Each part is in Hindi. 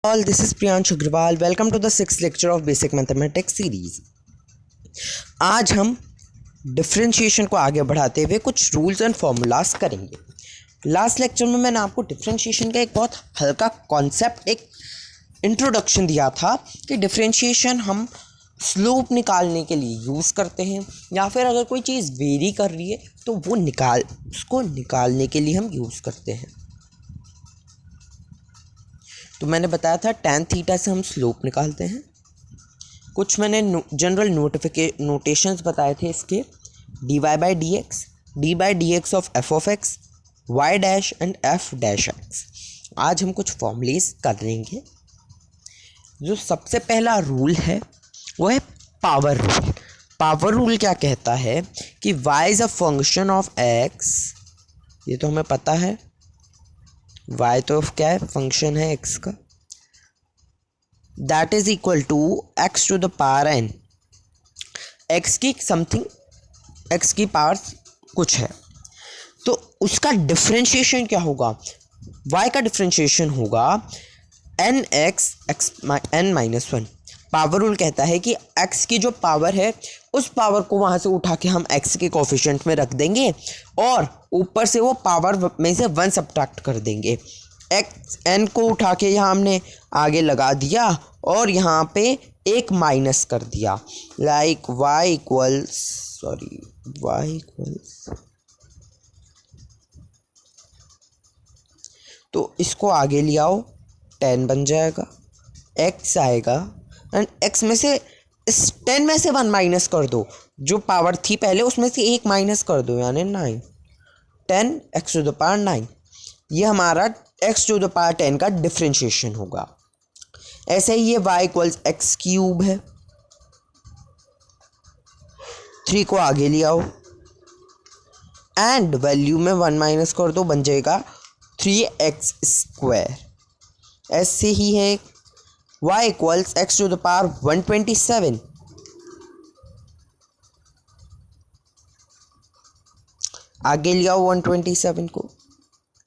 All, this is Priyansh Agrawal. Welcome to the 6th lecture of Basic Mathematics series. आज हम डिफरेंशिएशन को आगे बढ़ाते हुए कुछ रूल्स एंड फॉर्मूलाज करेंगे। लास्ट लेक्चर में मैंने आपको डिफरेंशिएशन का एक बहुत हल्का कॉन्सेप्ट, एक इंट्रोडक्शन दिया था कि डिफरेंशिएशन हम स्लोप निकालने के लिए यूज़ करते हैं, या फिर अगर कोई चीज़ वेरी कर रही है तो वो उसको निकालने के लिए हम यूज़ करते हैं। तो मैंने बताया था tan थीटा से हम स्लोप निकालते हैं। कुछ मैंने जनरल नोटेशंस बताए थे इसके, dy by dx of f of x, y dash and f dash x। आज हम कुछ फॉर्मूलेस करेंगे। जो सबसे पहला रूल है वो है पावर रूल। पावर रूल क्या कहता है कि y is a function of x, ये तो हमें पता है, y तो क्या है, फंक्शन है x का, that is equal to x to the power n। x की समथिंग, x की पावर कुछ है, तो उसका डिफरेंशिएशन क्या होगा, y का डिफरेंशिएशन होगा nx n minus one. Power rule कहता है कि x की जो पावर है उस पावर को वहाँ से उठा के हम x के कोफिशिएंट में रख देंगे और ऊपर से वो पावर में से 1 सब्ट्रैक्ट कर देंगे। x n को उठा के यहाँ हमने आगे लगा दिया और यहाँ पे एक माइनस कर दिया, लाइक y इक्वल्स तो इसको आगे ले आओ, 10 बन जाएगा, x आएगा एंड x में से, इस 10 में से 1 माइनस कर दो, जो पावर थी पहले उसमें से एक माइनस कर दो, यानी 9, 10 x टू द पावर 9। ये हमारा x टू द पावर 10 का डिफरेंशिएशन होगा। ऐसे ही ये y इक्वल्स एक्स क्यूब है, 3 को आगे ले आओ एंड वैल्यू में 1 माइनस कर दो, बन जाएगा 3x स्क्वायर। ऐसे ही है y equals x to the power 127, आगे ले आओ 127 को,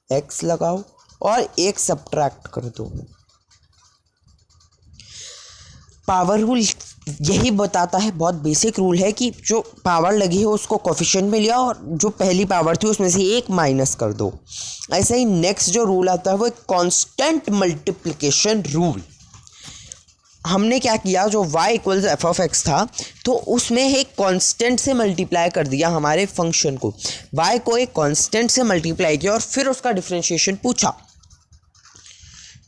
x लगाओ और एक सब्ट्रैक्ट कर दो। पावर रूल यही बताता है, बहुत बेसिक रूल है कि जो पावर लगी है उसको कोफिशिएंट में लिया और जो पहली पावर थी उसमें से एक माइनस कर दो। ऐसे ही नेक्स्ट जो रूल आता है वो एक कांस्टेंट मल्टीप्लिकेशन रूल। हमने क्या किया, जो y equals F of x था तो उसमें एक कांस्टेंट से मल्टीप्लाई कर दिया हमारे फंक्शन को, y को एक कांस्टेंट से मल्टीप्लाई किया और फिर उसका डिफरेंशिएशन पूछा।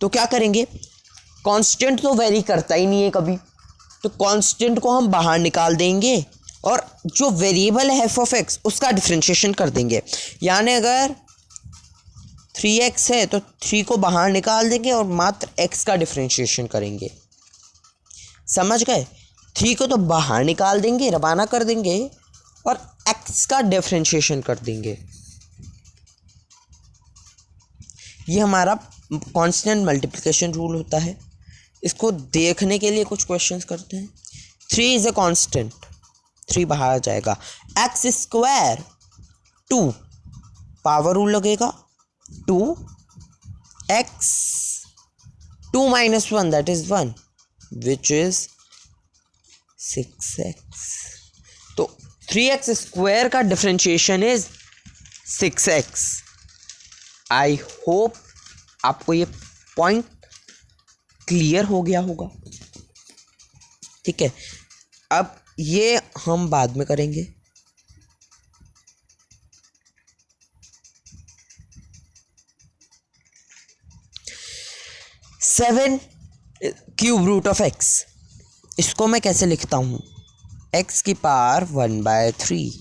तो क्या करेंगे, कांस्टेंट तो वेरी करता ही नहीं है कभी, तो कांस्टेंट को हम बाहर निकाल देंगे और जो वेरिएबल है एफ ऑफ एक्स उसका डिफरेंशिएशन कर देंगे। यानी अगर 3x है तो 3 को बाहर निकाल देंगे और मात्र x का डिफरेंशिएशन करेंगे। समझ गए, 3 को तो बाहर निकाल देंगे, रवाना कर देंगे और x का डिफरेंशिएशन कर देंगे। ये हमारा कांस्टेंट मल्टीप्लिकेशन रूल होता है। इसको देखने के लिए कुछ क्वेश्चंस करते हैं। 3 इज अ कांस्टेंट, 3 बाहर आ जाएगा, x स्क्वायर 2, पावर रूल लगेगा 2x 2 minus 1 that is 1 which is 6x। तो 3x स्क्वायर का differentiation is 6x। I hope आपको ये पॉइंट क्लियर हो गया होगा। ठीक है, अब ये हम बाद में करेंगे। Seven cube root of x, इसको मैं कैसे लिखता हूँ, x की पावर 1/3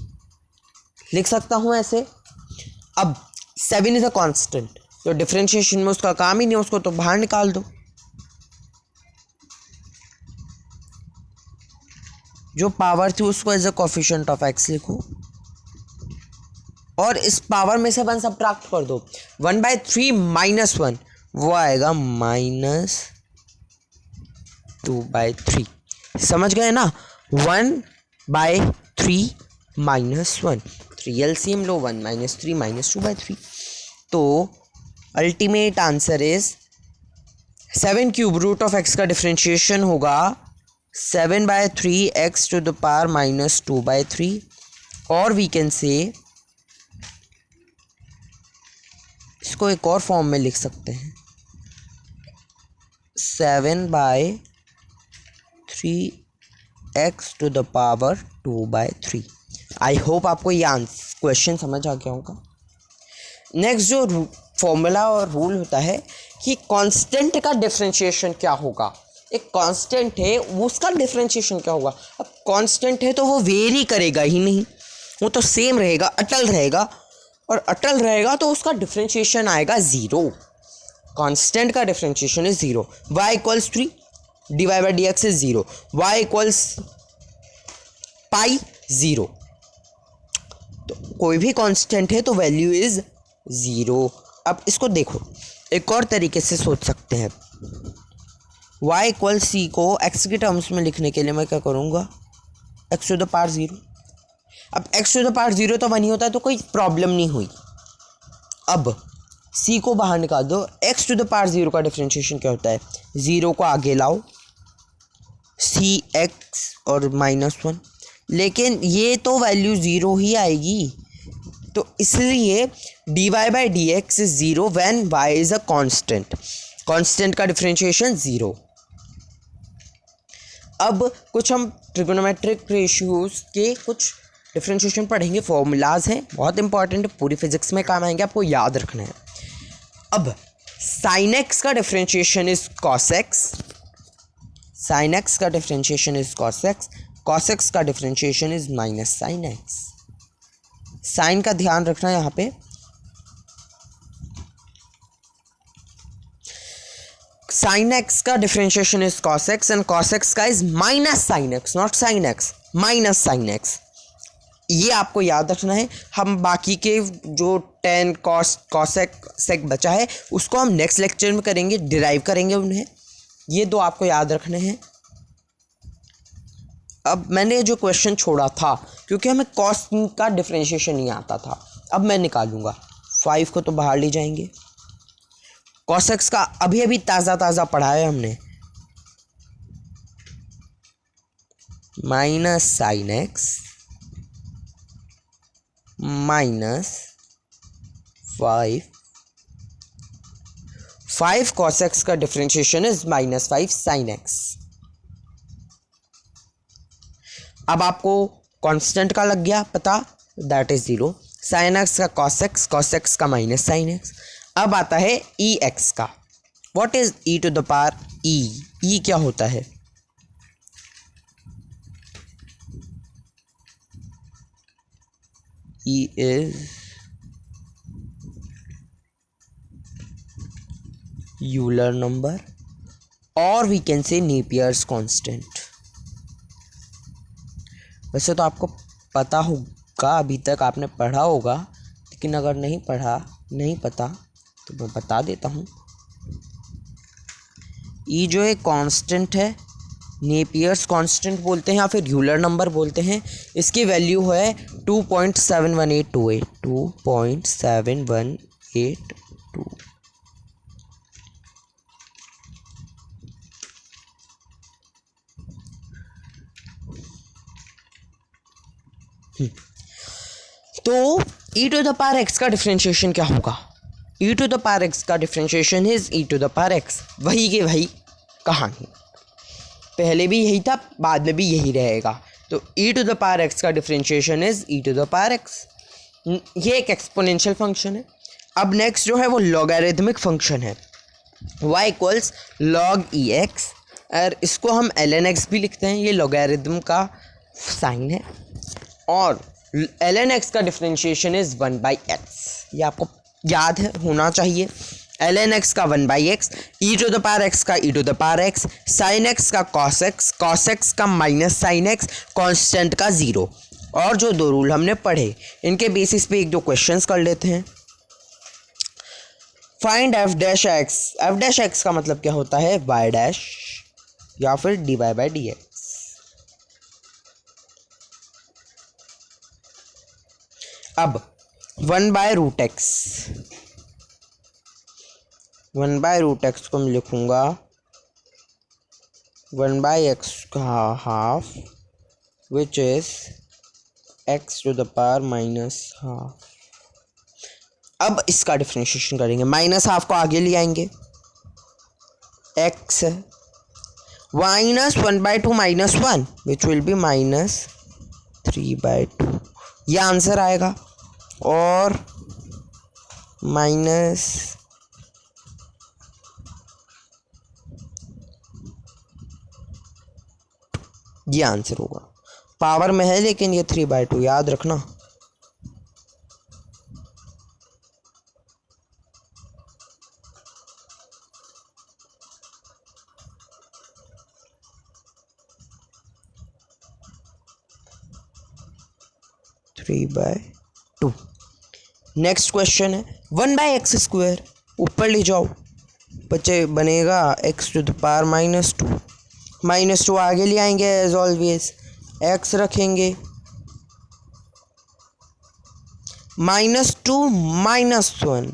लिख सकता हूँ ऐसे। अब 7 इज अ कांस्टेंट, तो डिफरेंशिएशन में उसका काम ही नहीं, उसको तो बाहर निकाल दो। जो पावर थी उसको as a coefficient of x लिखो और इस पावर में से 1 सब्ट्रैक्ट कर दो, 1/3 माइनस 1 वो आएगा -2/3। समझ गए ना, 1/3 माइनस 1, 3 LCM लो, 1 - 3 - 2/3। तो ultimate answer is 7 cube root of x का डिफ्रेंशिएशन होगा 7/3 x टू द पावर -2/3, और वी कैन से इसको एक और फॉर्म में लिख सकते हैं 7/3 x to the power 2/3। I hope आपको ये क्वेश्चन समझ आ गया होगा। नेक्स्ट जो फॉर्मूला और रूल होता है कि कांस्टेंट का डिफरेंशिएशन क्या होगा। एक कांस्टेंट है, वो उसका डिफरेंशिएशन क्या होगा। अब कांस्टेंट है तो वो वेरी करेगा ही नहीं, वो तो सेम रहेगा, अटल रहेगा, और अटल रहेगा तो उसका डिफरेंशिएशन आएगा 0। कांस्टेंट का differentiation is 0। y equals 3 dy/dx is 0, y equals pi 0। तो कोई भी कांस्टेंट है तो वैल्यू इज 0। अब इसको देखो, एक और तरीके से सोच सकते हैं। y इक्वल सी को x के टर्म्स में लिखने के लिए मैं क्या करूँगा, x टू द पावर 0। अब x टू द पावर 0 तो 1 ही होता है, तो कोई प्रॉब्लम नहीं हुई। अब c को बाहर निकाल दो, x टू द पावर 0 का डिफरेंशिएशन क्या होता है, 0 को आगे लाओ, cx और -1, लेकिन ये तो वैल्यू 0 ही आएगी, तो इसलिए dy/dx is 0 when y is a constant. Constant का डिफरेंशिएशन 0। अब कुछ हम ट्रिगोनोमेट्रिक रेशियोज के कुछ डिफरेंशिएशन पढ़ेंगे, फॉर्मूलाज हैं, बहुत इंपॉर्टेंट, पूरी फिजिक्स में काम आएंगे, आपको याद रखना है। अब sin x का differentiation is cos x, sin x का differentiation is cos x, cos x का differentiation is -sin x। Sign का ध्यान रखना यहाँ पे। sin x का differentiation is cos x and cos x का is -sin x, not sin x, -sin x। ये आपको याद रखना है। हम बाकी के जो tan cos sec बचा है उसको हम नेक्स्ट लेक्चर में करेंगे, डिराइव करेंगे उन्हें। ये दो आपको याद रखने हैं। अब मैंने जो क्वेश्चन छोड़ा था, क्योंकि हमें कॉस का डिफरेंशिएशन नहीं आता था, अब मैं निकालूंगा। 5 को तो बाहर ले जाएंगे। cos x का अभी अभी ताज़ा पढ़ा है हमने, -sin x -5 cos x का डिफरेंशिएशन इज -5 sin x। अब आपको कांस्टेंट का लग गया पता, दैट इज 0। sin x का cos x का -sin x। अब आता है e x का। What is e to the power e? e क्या होता है? e is Euler number और we can say Napier's constant। वैसे तो आपको पता होगा, अभी तक आपने पढ़ा होगा, लेकिन अगर नहीं पता तो मैं बता देता हूँ। ई जो एक कांस्टेंट है, नेपियर्स कांस्टेंट बोलते हैं या फिर यूलर नंबर बोलते हैं। इसकी वैल्यू है 2.71828, 2.71828। तो e to the power x का डिफरेंशिएशन क्या होगा? e to the power x का differentiation is e to the power x। वही के वही कहानी, पहले भी यही था, बाद में भी यही रहेगा। तो e to the power x का differentiation is e to the power x। ये एक एक्सपोनेंशियल फंक्शन है। अब नेक्स्ट जो है वो लॉगरिथमिक फंक्शन है, y इक्वल्स log ex, और इसको हम ln x भी लिखते हैं, ये लॉगरिथम का साइन है। और ln x का डिफरेंशिएशन इज 1/x, ये आपको याद है, होना चाहिए। ln x का 1/x, e to the power x का e to the power x, sin x का cos x का -sin x, कांस्टेंट का 0। और जो दो रूल हमने पढ़े, इनके बेसिस पे एक दो क्वेश्चंस कर लेते हैं। फाइंड f डैश x का मतलब क्या होता है? y डैश या फिर dy/dx। अब 1/√x को मैं लिखूंगा 1 बाई एक्स का half which is x to the power minus half. अब इसका डिफ्रेंशिएशन करेंगे, माइनस हाफ को आगे ले आएंगे, एक्स है minus 1/2 minus 1 which will be minus 3/2, ये आंसर आएगा। और माइनस ये आंसर होगा, पावर में है लेकिन ये 3/2 याद रखना। Three by two. Next question है 1 बाई एक्स स्क्वायर, ऊपर ले जाओ, बच्चे बनेगा एक्स टू द पावर -2, -2 आगे ले आएंगे एज ऑलवेज, एक्स रखेंगे, -2 -1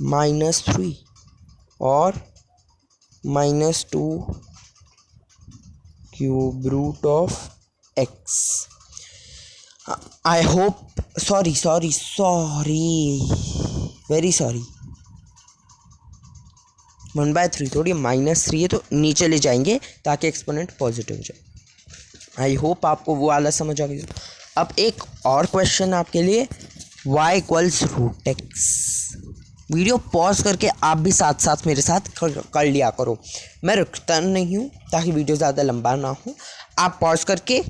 -3 और -2 cube root of x. I hope sorry very sorry 1/3 थोड़ी -3 है तो नीचे ले जाएंगे ताकि एक्सपोनेंट पॉजिटिव हो जाए। आई होप आपको वो वाला समझ आ गया। अब एक और क्वेश्चन आपके लिए, y = √x। वीडियो पॉज करके आप भी साथ साथ मेरे साथ कर लिया करो, मैं रुकता नहीं हूँ ताकि वीडियो ज़्यादा लंबा ना हो। आप पॉज करके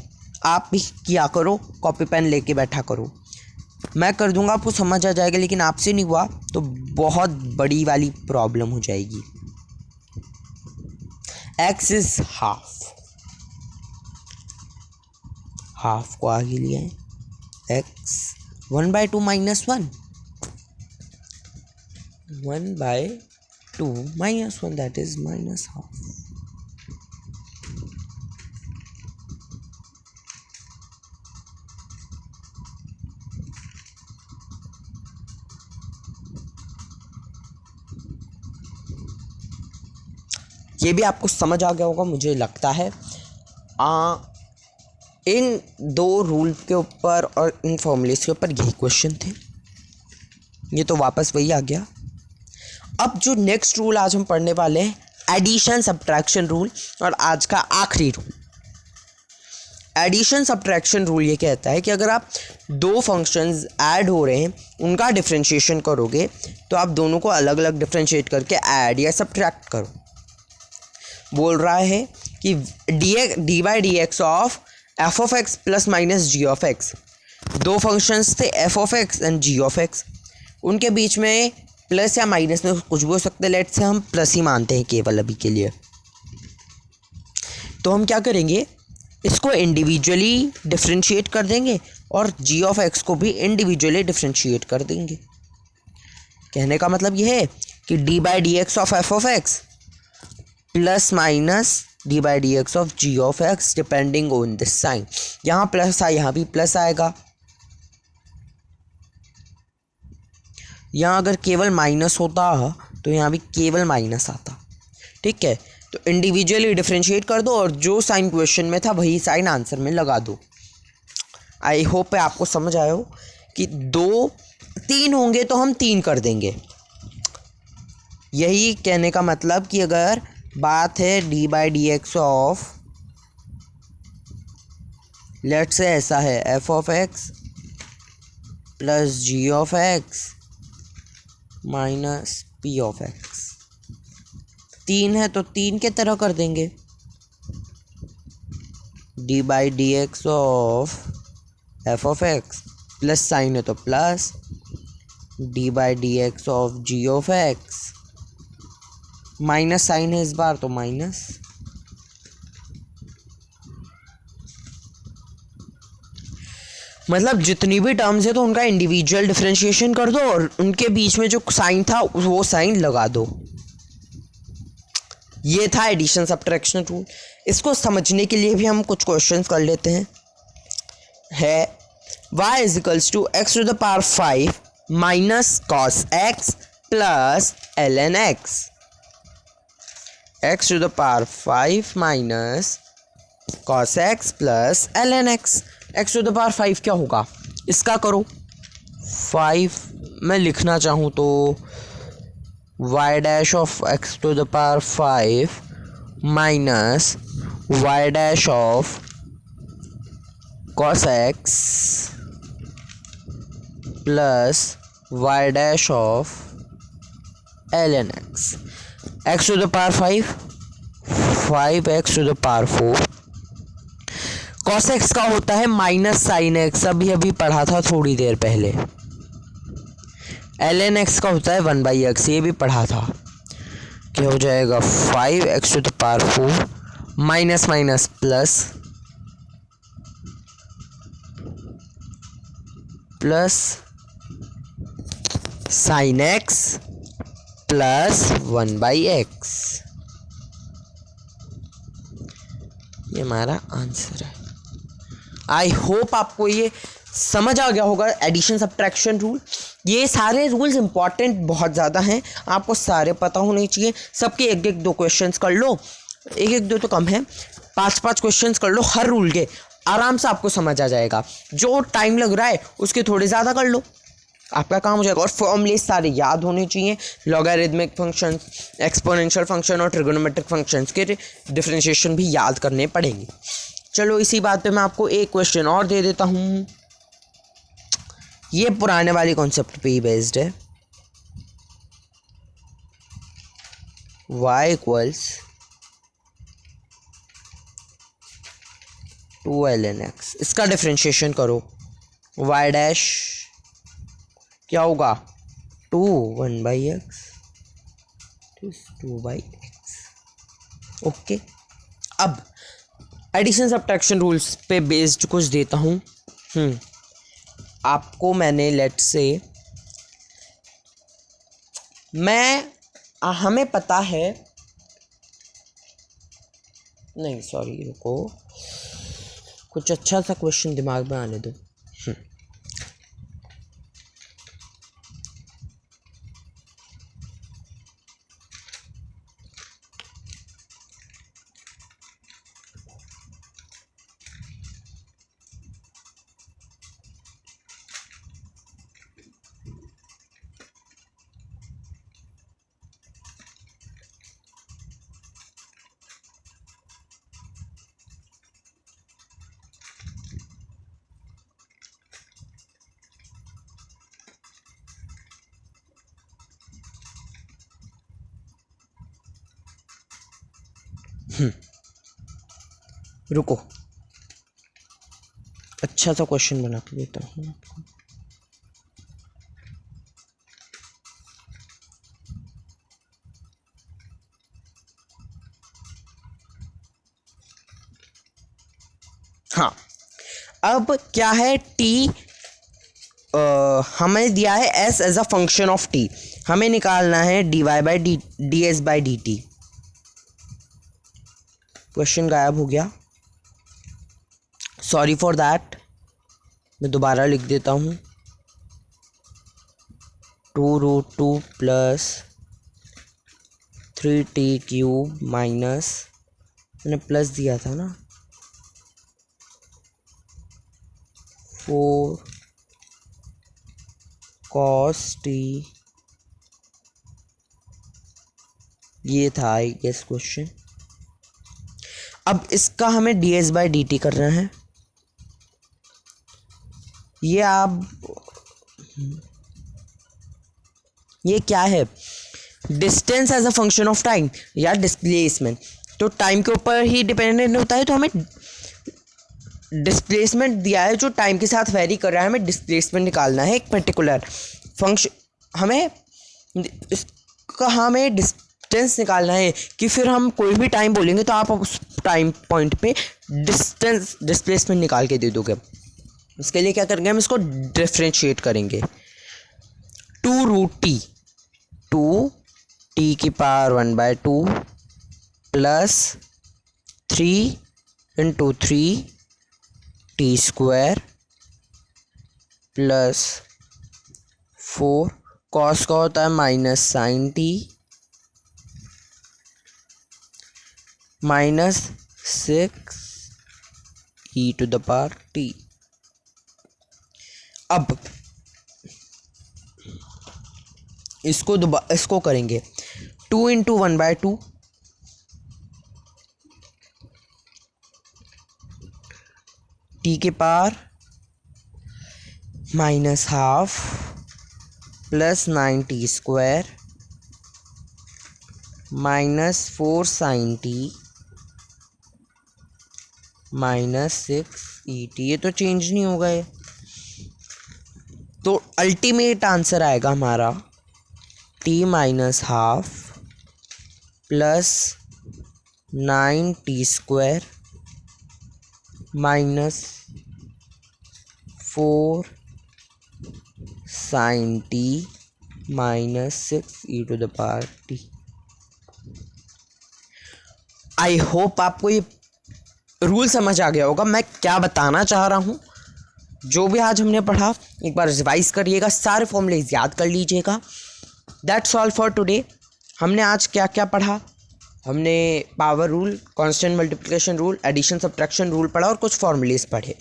आप भी किया करो, कॉपी पेन लेके बैठा करो, मैं कर दूंगा, आपको समझ आ जाएगा। लेकिन आपसे नहीं हुआ तो बहुत बड़ी वाली प्रॉब्लम हो जाएगी। x इज हाफ को आगे लिया है, x 1/2 -1 1/2 -1 दैट इज -हाफ। ये भी आपको समझ आ गया होगा मुझे लगता है। इन दो रूल के ऊपर और इन फॉर्मूलेस के ऊपर यही क्वेश्चन थे, ये तो वापस वही आ गया। अब जो नेक्स्ट रूल आज हम पढ़ने वाले हैं, एडिशन सब्ट्रैक्शन रूल, और आज का आखिरी रूल। एडिशन सब्ट्रैक्शन रूल ये कहता है कि अगर आप दो फंक्शंस ऐड हो रहे हैं, उनका डिफरेंशिएशन करोगे तो आप दोनों को अलग अलग डिफरेंशिएट करके ऐड या सब्ट्रैक्ट करो। बोल रहा है कि dy/dx ऑफ f(x) + -g(x), दो फंक्शंस थे f(x) एंड g(x), उनके बीच में प्लस या माइनस में कुछ भी हो सकता है, लेट से हम प्लस ही मानते हैं केवल अभी के लिए। तो हम क्या करेंगे, इसको इंडिविजुअली डिफरेंशिएट कर देंगे और g(x) को भी इंडिविजुअली डिफरेंशिएट कर देंगे। कहने का मतलब यह है कि dy/dx of f(x) ± dy/dx of g(x) depending on this sign. यहाँ प्लस है, यहाँ भी प्लस आएगा। यहाँ अगर केवल माइनस होता तो यहाँ भी केवल माइनस आता। ठीक है, तो इंडिविजुअली डिफरेंशिएट कर दो और जो साइन क्वेश्चन में था वही साइन आंसर में लगा दो। आई होप आपको समझ आया हो कि 2 3 होंगे तो हम 3 कर देंगे। यही कहने का मतलब कि अगर बात है dy/dx ऑफ, लेट्स से ऐसा है f(x) + g(x) - p(x), 3 है तो 3 के तरह कर देंगे। dy/dx of f(x) plus sign है तो plus, dy/dx of g(x) minus sign है इस बार तो माइनस। मतलब जितनी भी टर्म्स है तो उनका इंडिविजुअल डिफरेंशिएशन कर दो और उनके बीच में जो साइन था वो साइन लगा दो। ये था एडिशन सब्ट्रैक्शन रूल। इसको समझने के लिए भी हम कुछ क्वेश्चंस कर लेते हैं। y = x⁵ - cos x + ln x। X to the power 5 minus cos x plus ln x। X to the power 5 क्या होगा, इसका करो। 5 मैं लिखना चाहूँ तो y dash of x to the power 5 minus y dash of cos x plus y dash of ln x। x to the power 5 x to the power 4 cos x का होता है माइनस साइन x, अभी पढ़ा था थोड़ी देर पहले। ln x का होता है 1/x, ये भी पढ़ा था। क्या हो जाएगा 5x to the power 4 minus minus plus sine x plus 1/x। ये हमारा आंसर है। आई होप आपको ये समझ आ गया होगा एडिशन सब्ट्रैक्शन रूल। ये सारे रूल्स इंपॉर्टेंट बहुत ज़्यादा हैं, आपको सारे पता होने चाहिए। सबके एक एक 2 क्वेश्चंस कर लो, एक एक 2 तो कम है, 5-5 क्वेश्चंस कर लो हर रूल के, आराम से आपको समझ आ जाएगा। जो टाइम लग रहा है उसके थोड़े ज़्यादा कर लो, आपका काम हो जाएगा। और फॉर्मूले सारे याद होने चाहिए, लॉगरिथमिक फंक्शन, एक्सपोनेंशियल फंक्शन और ट्रिगोनोमेट्रिक फंक्शंस के डिफरेंशिएशन भी याद करने पड़ेंगे। चलो इसी बात पे मैं आपको एक क्वेश्चन और दे देता हूँ। ये पुराने वाली कॉन्सेप्ट पे ही बेस्ड है। y इक्वल्स 2ln x, इसका डिफरेंशिएशन करो। y डैश क्या होगा 1/x 2/x। ओके, अब एडिशन सब्ट्रैक्शन रूल्स पे बेस्ड कुछ देता हूँ। आपको मैंने लेट से हमें पता है, नहीं सॉरी रुको, कुछ अच्छा सा क्वेश्चन दिमाग में आने दो। रुको, अच्छा सा क्वेश्चन बना के देता हूँ आपको। हाँ, अब क्या है t हमें दिया है s as a function of t, हमें निकालना है dy/ds/dt। क्वेश्चन गायब हो गया, सॉरी फॉर दैट। मैं दोबारा लिख देता हूँ 2√2 प्लस 3t³ माइनस, मैंने प्लस दिया था ना, 4 cos t, ये था आई गेस क्वेश्चन। अब इसका हमें ds/dt करना है। ये क्या है, distance as a function of time या डिस्प्लेसमेंट। तो टाइम के ऊपर ही डिपेंडेंट होता है, तो हमें डिस्प्लेसमेंट दिया है जो टाइम के साथ वेरी कर रहा है, हमें डिस्प्लेसमेंट निकालना है एक पर्टिकुलर फंक्शन। हमें डिस्टेंस निकालना है कि फिर हम कोई भी टाइम बोलेंगे तो आप उस टाइम पॉइंट पे डिस्प्लेसमेंट निकाल के दे दोगे। इसके लिए क्या करेंगे, हम इसको डिफरेंशिएट करेंगे। 2√t 1/2 plus 3 × 3t² plus 4 cos का होता है minus sine t minus 6 e to the power t. अब इसको करेंगे 2 इंटू 1/2 टी के power minus half plus 9t square minus 4 sine t minus 6 ये तो चेंज नहीं होगा ये, तो अल्टीमेट आंसर आएगा हमारा t minus half plus 9t square minus 4 sine t minus 6 e to the power t. I hope आपको ये रूल समझ आ गया होगा मैं क्या बताना चाह रहा हूँ। जो भी आज हमने पढ़ा एक बार रिवाइज करिएगा, सारे फॉर्मूलेज याद कर लीजिएगा। That's all for today. हमने आज क्या क्या पढ़ा? हमने power rule, constant multiplication rule, addition subtraction rule पढ़ा और कुछ फॉर्मूलेज पढ़े।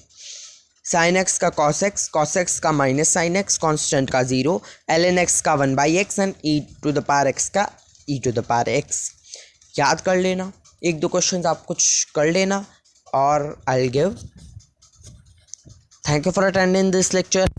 साइन एक्स का कॉस एक्स का माइनस साइन एक्स, कॉन्स्टेंट का 0, ln x का 1/x and e to the power x का e to the power x. याद कर लेना, एक दो क्वेश्चंस आप कुछ कर लेना और I will give. Thank you for attending this lecture.